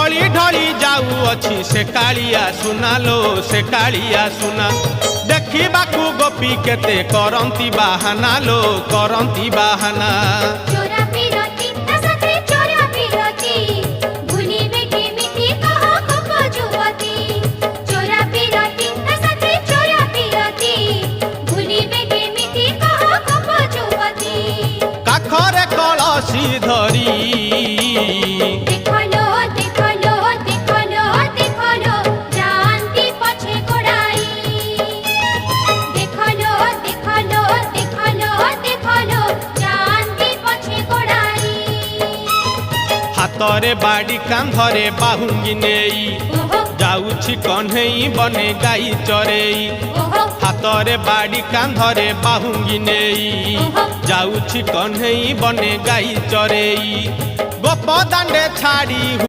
ढली ढली जाऊँगी से कालिया सुना लो से कालिया सुना देखिबाकू गोपी केते करंती बाहाना लो करंती बाहाना चोरा पिरती तसते चोरा पिरती भूलिबे केमिति कह कप जुवती चोरा पिरती तसते चोरा पिरती भूलिबे केमिति कह कप जुवती काखरे कलसी धरी देखलो देखलो देखलो देखलो जानती पछे गोड़ाई देखलो देखलो देखलो देखलो जानती पछे गोड़ाई हातरे बाड़ी कांधरे बाहुंगी नेई ओहो जाऊछि कन्हई बने गाई चरेई ओहो हातरे बाड़ी कांधरे बाहुंगी नेई जाऊछि कन्हई बने गाई चरेई गोप दांडे छाड़ी